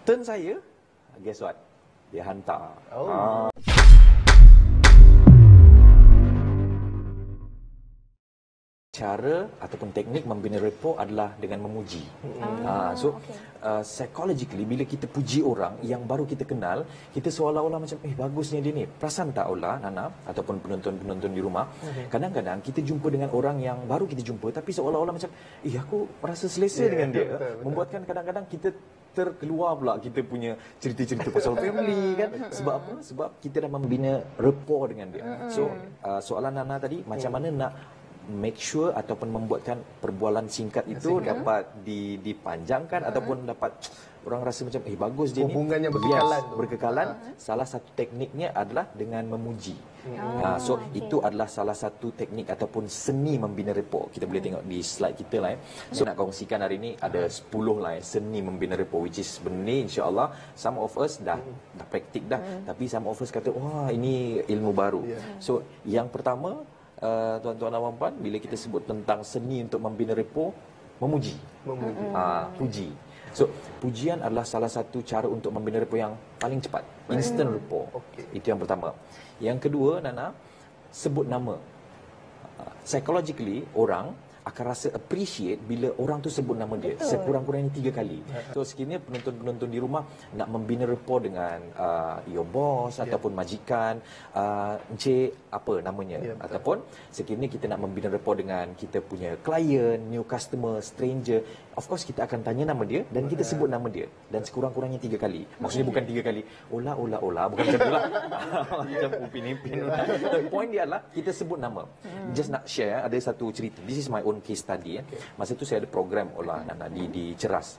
Turn saya, guess what? Dia hantar. Cara ataupun teknik membina rapport adalah dengan memuji. Psychologically bila kita puji orang yang baru kita kenal, kita seolah-olah macam bagusnya dia ni. Perasan tak Ola, Nana ataupun penonton-penonton di rumah, kadang-kadang kita jumpa dengan orang yang baru kita jumpa tapi seolah-olah macam aku rasa selesa dengan dia. Betul. Membuatkan kadang-kadang kita terkeluar pula kita punya cerita-cerita pasal family kan. Sebab apa? Sebab kita dah membina rapport dengan dia. So soalan Nana tadi, macam mana nak make sure ataupun membuatkan perbualan singkat itu dapat dipanjangkan ataupun dapat orang rasa macam bagus dia ni. Hubungannya berkekalan. Berkekalan. Salah satu tekniknya adalah dengan memuji. So itu adalah salah satu teknik ataupun seni membina rapport. Kita boleh tengok di slide kita lah. So nak kongsikan hari ini ada 10 lah seni membina rapport, which is benda ni insya-Allah some of us dah praktik dah, tapi some of us kata wah ini ilmu baru. So yang pertama, tuan-tuan dan puan-puan, bila kita sebut tentang seni untuk membina rapport, memuji. Puji. So, pujian adalah salah satu cara untuk membina rapport yang paling cepat. Instant rapport. Itu yang pertama. Yang kedua, Nana, sebut nama. Psychologically, orang akan rasa appreciate bila orang tu sebut nama dia. Sekurang-kurangnya 3 kali. So sekiranya penonton-penonton di rumah nak membina rapport dengan your boss ataupun majikan, encik apa namanya, ataupun sekiranya kita nak membina rapport dengan kita punya klien, new customer, stranger, of course kita akan tanya nama dia dan kita sebut nama dia, dan sekurang-kurangnya 3 kali. Maksudnya bukan 3 kali Ola, bukan macam itulah. Macam Upin Ipin. Point dia adalah kita sebut nama. Just nak share, ada satu cerita. This is my own case study. Masa tu saya ada program Nana di Ceras.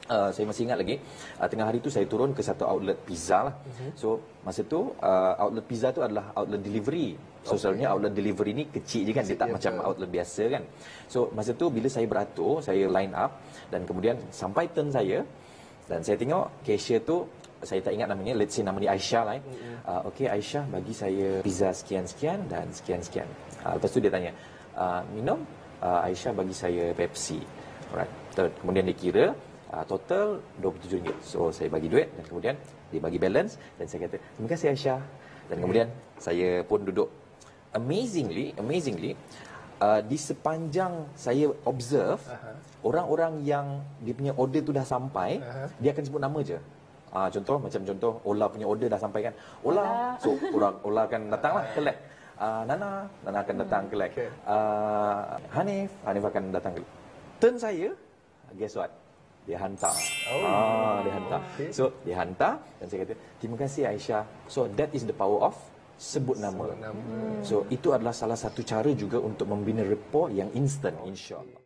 Saya masih ingat lagi, tengah hari tu saya turun ke satu outlet pizza lah. So masa tu outlet pizza tu adalah outlet delivery. So sebenarnya outlet delivery ni kecil je kan, dia tak macam outlet biasa kan. So masa tu bila saya beratur, saya line up dan kemudian sampai turn saya, dan saya tengok cashier tu, saya tak ingat namanya, let's say nama dia Aisyah lah. Okey Aisyah, bagi saya pizza sekian-sekian dan sekian-sekian. Lepas tu dia tanya, minum? Aisyah bagi saya Pepsi. Alright. Kemudian dia kira total RM27. So saya bagi duit dan kemudian dia bagi balance dan saya kata, terima kasih Aisyah. Dan kemudian saya pun duduk. Amazingly, di sepanjang saya observe, orang-orang yang dia punya order tu dah sampai, dia akan sebut nama je. Contoh Ola punya order dah sampai kan. Ola. So Ola akan datang lah collect. Nana akan datang collect. Hanif akan datang collect. Turn saya, guess what? Dia hantar. Dia hantar. So dia hantar dan saya kata, terima kasih Aisyah. So that is the power of sebut nama. So itu adalah salah satu cara juga untuk membina rapport yang instant, insya-Allah.